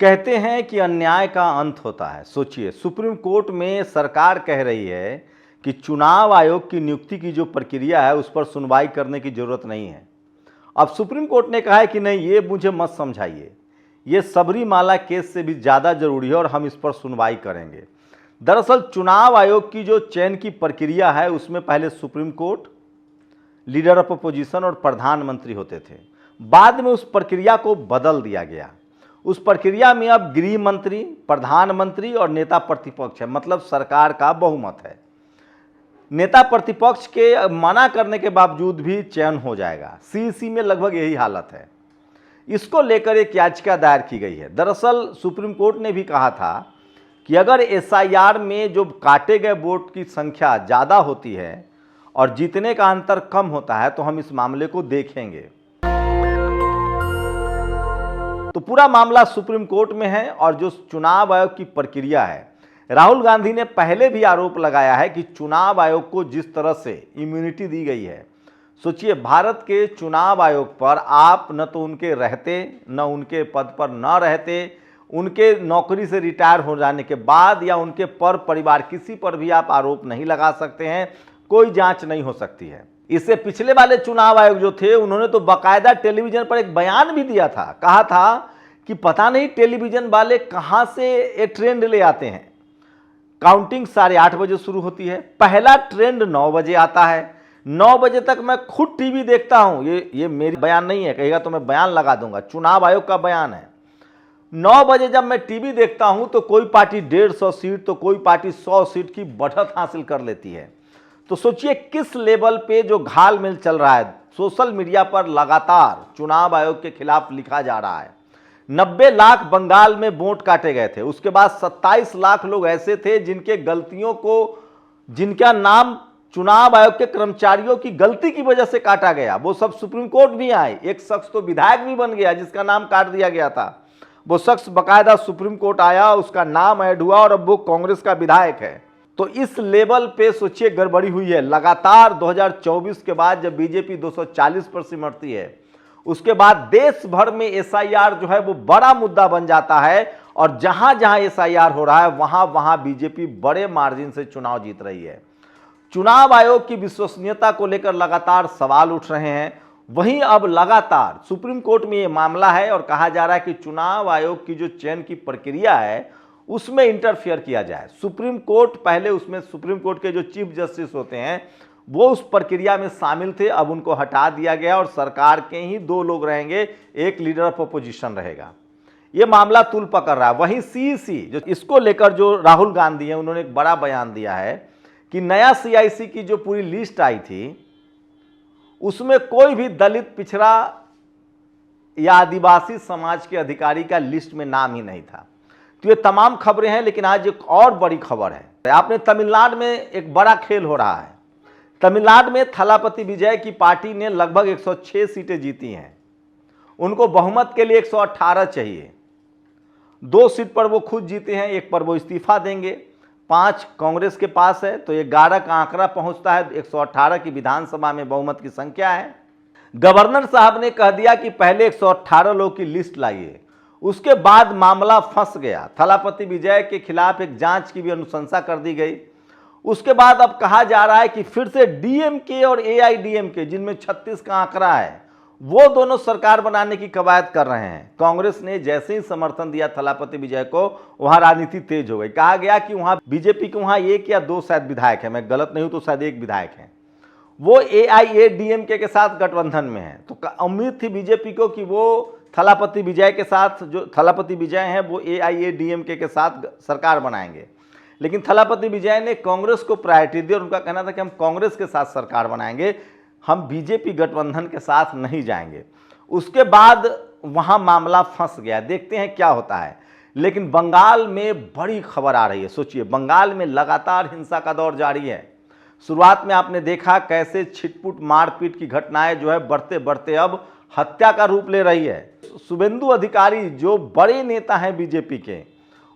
कहते हैं कि अन्याय का अंत होता है। सोचिए, सुप्रीम कोर्ट में सरकार कह रही है कि चुनाव आयोग की नियुक्ति की जो प्रक्रिया है उस पर सुनवाई करने की जरूरत नहीं है। अब सुप्रीम कोर्ट ने कहा है कि नहीं, ये मुझे मत समझाइए, ये सबरीमाला केस से भी ज़्यादा जरूरी है और हम इस पर सुनवाई करेंगे। दरअसल चुनाव आयोग की जो चयन की प्रक्रिया है उसमें पहले supreme court, leader of opposition और प्रधानमंत्री होते थे। बाद में उस प्रक्रिया को बदल दिया गया। उस प्रक्रिया में अब गृह मंत्री, प्रधानमंत्री और नेता प्रतिपक्ष है, मतलब सरकार का बहुमत है। नेता प्रतिपक्ष के मना करने के बावजूद भी चयन हो जाएगा। सीईसी में लगभग यही हालत है। इसको लेकर एक याचिका दायर की गई है। दरअसल सुप्रीम कोर्ट ने भी कहा था कि अगर एसआईआर में जो काटे गए वोट की संख्या ज़्यादा होती है और जीतने का अंतर कम होता है तो हम इस मामले को देखेंगे। तो पूरा मामला सुप्रीम कोर्ट में है। और जो चुनाव आयोग की प्रक्रिया है, राहुल गांधी ने पहले भी आरोप लगाया है कि चुनाव आयोग को जिस तरह से इम्यूनिटी दी गई है, सोचिए भारत के चुनाव आयोग पर आप न तो उनके रहते, न उनके पद पर न रहते, उनके नौकरी से रिटायर हो जाने के बाद या उनके पर परिवार किसी पर भी आप आरोप नहीं लगा सकते हैं, कोई जांच नहीं हो सकती है। इससे पिछले वाले चुनाव आयोग जो थे उन्होंने तो बाकायदा टेलीविजन पर एक बयान भी दिया था। कहा था कि पता नहीं टेलीविजन वाले कहां से ये ट्रेंड ले आते हैं। काउंटिंग 8:30 बजे शुरू होती है, पहला ट्रेंड 9 बजे आता है। 9 बजे तक मैं खुद टीवी देखता हूं। ये मेरी बयान नहीं है, कहेगा तो मैं बयान लगा दूंगा, चुनाव आयोग का बयान है। 9 बजे जब मैं टीवी देखता हूं तो कोई पार्टी 150 सीट तो कोई पार्टी 100 सीट की बढ़त हासिल कर लेती है। तो सोचिए किस लेवल पे जो घालमेल चल रहा है। सोशल मीडिया पर लगातार चुनाव आयोग के खिलाफ लिखा जा रहा है। 90 लाख बंगाल में वोट काटे गए थे। उसके बाद 27 लाख लोग ऐसे थे जिनके गलतियों को, जिनका नाम चुनाव आयोग के कर्मचारियों की गलती की वजह से काटा गया। वो सब सुप्रीम कोर्ट भी आए। एक शख्स तो विधायक भी बन गया जिसका नाम काट दिया गया था। वो शख्स बकायदा सुप्रीम कोर्ट आया, उसका नाम ऐड हुआ और अब वो कांग्रेस का विधायक है। तो इस लेवल पे सोचिए गड़बड़ी हुई है। लगातार 2024 के बाद जब बीजेपी 240 पर सिमटती है, उसके बाद देश भर में एसआईआर जो है वो बड़ा मुद्दा बन जाता है और जहां जहां एसआईआर हो रहा है वहां वहां बीजेपी बड़े मार्जिन से चुनाव जीत रही है। चुनाव आयोग की विश्वसनीयता को लेकर लगातार सवाल उठ रहे हैं। वहीं अब लगातार सुप्रीम कोर्ट में ये मामला है और कहा जा रहा है कि चुनाव आयोग की जो चयन की प्रक्रिया है उसमें इंटरफियर किया जाए। सुप्रीम कोर्ट पहले उसमें सुप्रीम कोर्ट के जो चीफ जस्टिस होते हैं वो उस प्रक्रिया में शामिल थे, अब उनको हटा दिया गया और सरकार के ही 2 लोग रहेंगे, एक लीडर ऑफ अपोजिशन रहेगा। ये मामला तूल पकड़ रहा है। वहीं सीईसी जो इसको लेकर जो राहुल गांधी हैं उन्होंने एक बड़ा बयान दिया है कि नया सीआईसी की जो पूरी लिस्ट आई थी उसमें कोई भी दलित, पिछड़ा या आदिवासी समाज के अधिकारी का लिस्ट में नाम ही नहीं था। तो ये तमाम खबरें हैं, लेकिन आज एक और बड़ी खबर है। आपने तमिलनाडु में एक बड़ा खेल हो रहा है। तमिलनाडु में थलापति विजय की पार्टी ने लगभग 106 सीटें जीती हैं। उनको बहुमत के लिए 118 चाहिए। 2 सीट पर वो खुद जीते हैं, एक पर वो इस्तीफा देंगे। 5 कांग्रेस के पास है, तो ये 11 का आंकड़ा पहुंचता है। 118 की विधानसभा में बहुमत की संख्या है। गवर्नर साहब ने कह दिया कि पहले 118 लोग की लिस्ट लाइए। उसके बाद मामला फंस गया। थलापति विजय के खिलाफ एक जांच की भी अनुशंसा कर दी गई। उसके बाद अब कहा जा रहा है कि फिर से डीएमके और एआईडीएमके, जिनमें 36 का आंकड़ा है, वो दोनों सरकार बनाने की कवायद कर रहे हैं। कांग्रेस ने जैसे ही समर्थन दिया थलापति विजय को, वहां राजनीति तेज हो गई। कहा गया कि वहां बीजेपी के वहां 1 या 2 शायद विधायक है, मैं गलत नहीं हूं तो शायद 1 विधायक है, वो एआईएडीएमके के साथ गठबंधन में है। तो उम्मीद थी बीजेपी को कि वो थलापति विजय के साथ, जो थलापति विजय हैं वो एआईएडीएमके के साथ सरकार बनाएंगे। लेकिन थलापति विजय ने कांग्रेस को प्रायोरिटी दी और उनका कहना था कि हम कांग्रेस के साथ सरकार बनाएंगे, हम बीजेपी गठबंधन के साथ नहीं जाएंगे। उसके बाद वहां मामला फंस गया। देखते हैं क्या होता है। लेकिन बंगाल में बड़ी खबर आ रही है। सोचिए, बंगाल में लगातार हिंसा का दौर जारी है। शुरुआत में आपने देखा कैसे छिटपुट मारपीट की घटनाएं जो है बढ़ते बढ़ते अब हत्या का रूप ले रही है। शुभेंदु अधिकारी जो बड़े नेता हैं बीजेपी के,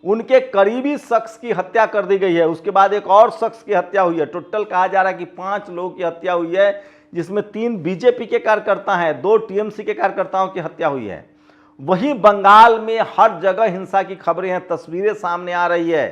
उनके करीबी शख्स की हत्या कर दी गई है। उसके बाद एक और शख्स की हत्या हुई है। टोटल कहा जा रहा है कि 5 लोगों की हत्या हुई है, जिसमें 3 बीजेपी के कार्यकर्ता हैं, 2 टीएमसी के कार्यकर्ताओं की हत्या हुई है। वहीं बंगाल में हर जगह हिंसा की खबरें हैं, तस्वीरें सामने आ रही है।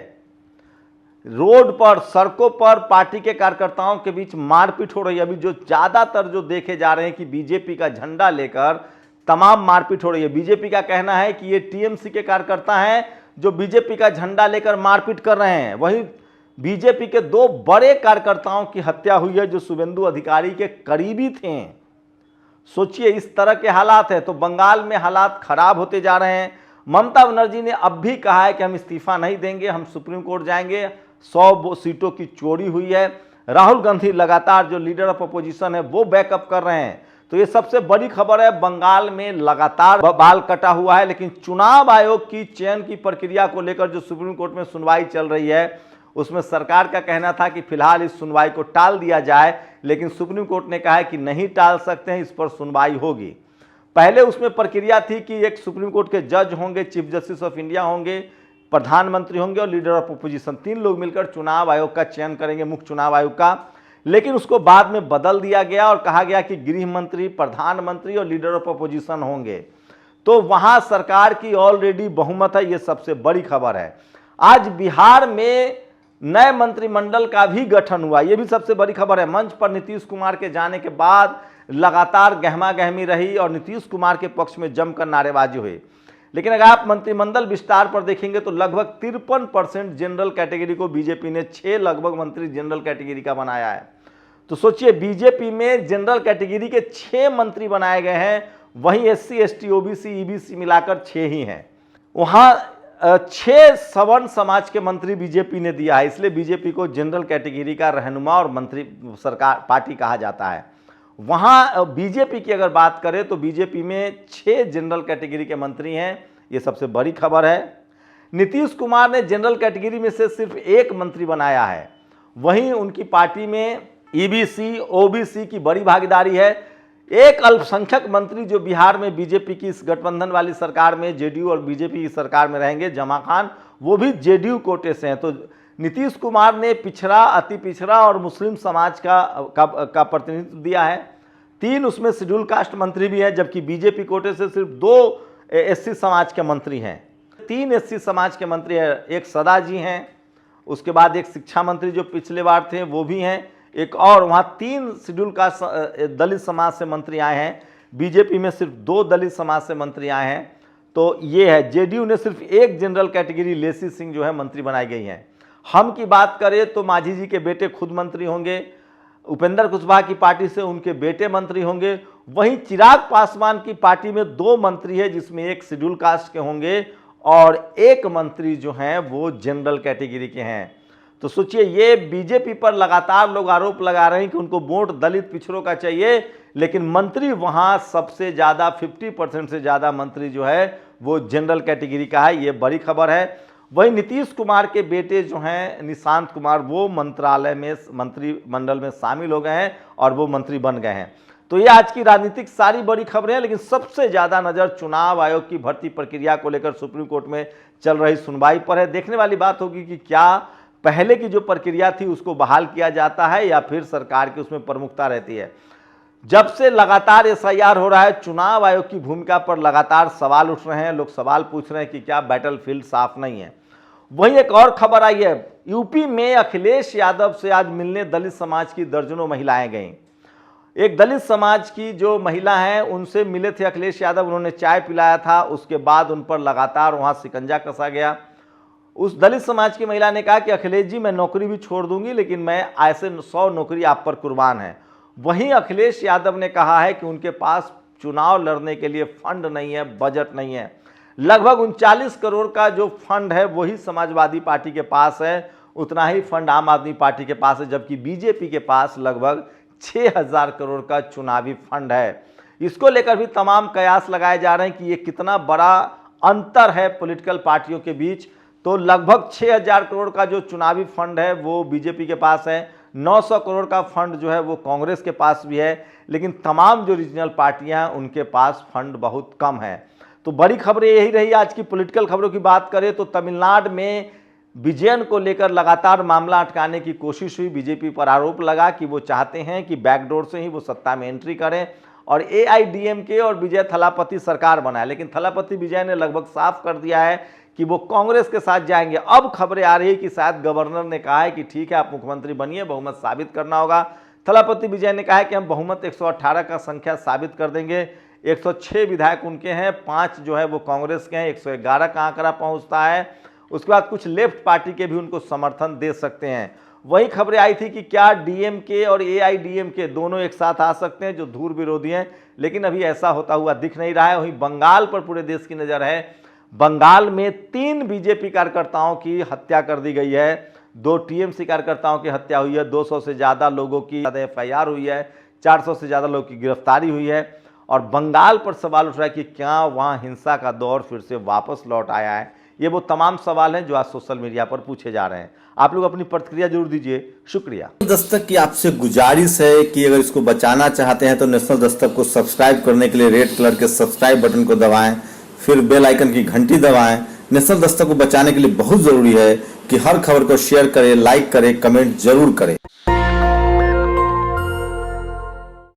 रोड पर, सड़कों पर पार्टी के कार्यकर्ताओं के बीच मारपीट हो रही है। अभी जो ज्यादातर जो देखे जा रहे हैं कि बीजेपी का झंडा लेकर तमाम मारपीट हो रही है। बीजेपी का कहना है कि ये टीएमसी के कार्यकर्ता हैं जो बीजेपी का झंडा लेकर मारपीट कर रहे हैं। वहीं बीजेपी के 2 बड़े कार्यकर्ताओं की हत्या हुई है जो शुभेंदु अधिकारी के करीबी थे। सोचिए, इस तरह के हालात है तो बंगाल में हालात खराब होते जा रहे हैं। ममता बनर्जी ने अब भी कहा है कि हम इस्तीफा नहीं देंगे, हम सुप्रीम कोर्ट जाएंगे। 100 सीटों की चोरी हुई है। राहुल गांधी लगातार जो लीडर ऑफ अपोजिशन है वो बैकअप कर रहे हैं। तो ये सबसे बड़ी खबर है, बंगाल में लगातार बाल कटा हुआ है। लेकिन चुनाव आयोग की चयन की प्रक्रिया को लेकर जो सुप्रीम कोर्ट में सुनवाई चल रही है उसमें सरकार का कहना था कि फिलहाल इस सुनवाई को टाल दिया जाए, लेकिन सुप्रीम कोर्ट ने कहा है कि नहीं टाल सकते हैं, इस पर सुनवाई होगी। पहले उसमें प्रक्रिया थी कि एक सुप्रीम कोर्ट के जज होंगे, चीफ जस्टिस ऑफ इंडिया होंगे, प्रधानमंत्री होंगे और लीडर ऑफ अपोजिशन, 3 लोग मिलकर चुनाव आयोग का चयन करेंगे, मुख्य चुनाव आयोग का। लेकिन उसको बाद में बदल दिया गया और कहा गया कि गृह मंत्री, प्रधानमंत्री और लीडर ऑफ अपोजिशन होंगे। तो वहां सरकार की ऑलरेडी बहुमत है, यह सबसे बड़ी खबर है। आज बिहार में नए मंत्रिमंडल का भी गठन हुआ, यह भी सबसे बड़ी खबर है। मंच पर नीतीश कुमार के जाने के बाद लगातार गहमा गहमी रही और नीतीश कुमार के पक्ष में जमकर नारेबाजी हुई। लेकिन अगर आप मंत्रिमंडल विस्तार पर देखेंगे तो लगभग 53% जनरल कैटेगरी को बीजेपी ने 6 लगभग मंत्री जनरल कैटेगरी का बनाया है। तो सोचिए, बीजेपी में जनरल कैटेगरी के 6 मंत्री बनाए गए हैं, वहीं SC ST OBC EBC मिलाकर 6 ही हैं। वहां 6 सवर्ण समाज के मंत्री बीजेपी ने दिया है, इसलिए बीजेपी को जनरल कैटेगरी का रहनुमा और मंत्री सरकार पार्टी कहा जाता है। वहां बीजेपी की अगर बात करें तो बीजेपी में 6 जनरल कैटेगरी के मंत्री हैं, ये सबसे बड़ी खबर है। नीतीश कुमार ने जनरल कैटेगरी में से सिर्फ 1 मंत्री बनाया है, वहीं उनकी पार्टी में EBC OBC की बड़ी भागीदारी है। एक अल्पसंख्यक मंत्री जो बिहार में बीजेपी की इस गठबंधन वाली सरकार में जेडीयू और बीजेपी की सरकार में रहेंगे, जमा खान, वो भी जेडीयू कोटे से हैं। तो नीतीश कुमार ने पिछड़ा, अति पिछड़ा और मुस्लिम समाज का प्रतिनिधित्व दिया है। 3 उसमें शेड्यूल कास्ट मंत्री भी हैं, जबकि बीजेपी कोटे से सिर्फ 2 SC समाज के मंत्री हैं। 3 SC समाज के मंत्री हैं, एक सदा जी हैं, उसके बाद एक शिक्षा मंत्री जो पिछले बार थे वो भी हैं, एक और वहाँ 3 शेड्यूल कास्ट दलित समाज से मंत्री आए हैं। बीजेपी में सिर्फ 2 दलित समाज से मंत्री आए हैं। तो ये है, जेडीयू ने सिर्फ 1 जनरल कैटेगरी लेसी सिंह जो है मंत्री बनाई गई हैं। हम की बात करें तो मांझी जी के बेटे खुद मंत्री होंगे, उपेंद्र कुशवाहा की पार्टी से उनके बेटे मंत्री होंगे। वहीं चिराग पासवान की पार्टी में 2 मंत्री है, जिसमें एक शेड्यूल कास्ट के होंगे और 1 मंत्री जो हैं वो जनरल कैटेगरी के हैं। तो सोचिए, ये बीजेपी पर लगातार लोग आरोप लगा रहे हैं कि उनको वोट दलित पिछड़ों का चाहिए, लेकिन मंत्री वहां सबसे ज्यादा 50% से ज्यादा मंत्री जो है वो जनरल कैटेगरी का है, ये बड़ी खबर है। वहीं नीतीश कुमार के बेटे जो हैं निशांत कुमार, वो मंत्रालय में मंत्रिमंडल में शामिल हो गए हैं और वो मंत्री बन गए हैं। तो ये आज की राजनीतिक सारी बड़ी खबरें हैं, लेकिन सबसे ज्यादा नजर चुनाव आयोग की भर्ती प्रक्रिया को लेकर सुप्रीम कोर्ट में चल रही सुनवाई पर है। देखने वाली बात होगी कि क्या पहले की जो प्रक्रिया थी उसको बहाल किया जाता है या फिर सरकार की उसमें प्रमुखता रहती है। जब से लगातार SIR हो रहा है, चुनाव आयोग की भूमिका पर लगातार सवाल उठ रहे हैं। लोग सवाल पूछ रहे हैं कि क्या बैटलफील्ड साफ नहीं है। वहीं एक और खबर आई है, यूपी में अखिलेश यादव से आज मिलने दलित समाज की दर्जनों महिलाएं गईं। एक दलित समाज की जो महिला हैं उनसे मिले थे अखिलेश यादव, उन्होंने चाय पिलाया था, उसके बाद उन पर लगातार वहां शिकंजा कसा गया। उस दलित समाज की महिला ने कहा कि अखिलेश जी, मैं नौकरी भी छोड़ दूंगी, लेकिन मैं ऐसे 100 नौकरी आप पर कुर्बान है। वहीं अखिलेश यादव ने कहा है कि उनके पास चुनाव लड़ने के लिए फंड नहीं है, बजट नहीं है। लगभग 39 करोड़ का जो फंड है वही समाजवादी पार्टी के पास है, उतना ही फंड आम आदमी पार्टी के पास है, जबकि बीजेपी के पास लगभग 6000 करोड़ का चुनावी फंड है। इसको लेकर भी तमाम कयास लगाए जा रहे हैं कि ये कितना बड़ा अंतर है पॉलिटिकल पार्टियों के बीच। तो लगभग 6000 करोड़ का जो चुनावी फंड है वो बीजेपी के पास है, 900 करोड़ का फंड जो है वो कांग्रेस के पास भी है, लेकिन तमाम जो रीजनल पार्टियां हैं उनके पास फंड बहुत कम है। तो बड़ी खबरें यही रही। आज की पॉलिटिकल खबरों की बात करें तो तमिलनाडु में विजयन को लेकर लगातार मामला अटकाने की कोशिश हुई। बीजेपी पर आरोप लगा कि वो चाहते हैं कि बैकडोर से ही वो सत्ता में एंट्री करें और AIDMK और विजय थलापति सरकार बनाए, लेकिन थलापति विजय ने लगभग साफ कर दिया है कि वो कांग्रेस के साथ जाएंगे। अब खबरें आ रही है कि शायद गवर्नर ने कहा है कि ठीक है आप मुख्यमंत्री बनिए, बहुमत साबित करना होगा। थलापति विजय ने कहा है कि हम बहुमत 118 का संख्या साबित कर देंगे। 106 विधायक उनके हैं, 5 जो है वो कांग्रेस के हैं, 111 का आंकड़ा पहुंचता है। उसके बाद कुछ लेफ्ट पार्टी के भी उनको समर्थन दे सकते हैं। वही खबरें आई थी कि क्या DMK और AIDMK दोनों एक साथ आ सकते हैं जो धुर विरोधी हैं, लेकिन अभी ऐसा होता हुआ दिख नहीं रहा है। वहीं बंगाल पर पूरे देश की नज़र है। बंगाल में 3 BJP कार्यकर्ताओं की हत्या कर दी गई है, 2 TMC कार्यकर्ताओं की हत्या हुई है, 200 से ज़्यादा लोगों की FIR हुई है, 400 से ज़्यादा लोगों की गिरफ्तारी हुई है। और बंगाल पर सवाल उठ रहा है कि क्या वहाँ हिंसा का दौर फिर से वापस लौट आया है। ये वो तमाम सवाल हैं जो आज सोशल मीडिया पर पूछे जा रहे हैं। आप लोग अपनी प्रतिक्रिया जरूर दीजिए। शुक्रिया। दस्तक की आपसे गुजारिश है कि अगर इसको बचाना चाहते हैं तो नेशनल दस्तक को सब्सक्राइब करने के लिए रेड कलर के सब्सक्राइब बटन को दबाएं, फिर बेल आइकन की घंटी दबाएं। नेशनल दस्तक को बचाने के लिए बहुत जरूरी है कि हर खबर को शेयर करें, लाइक करें, कमेंट जरूर करें।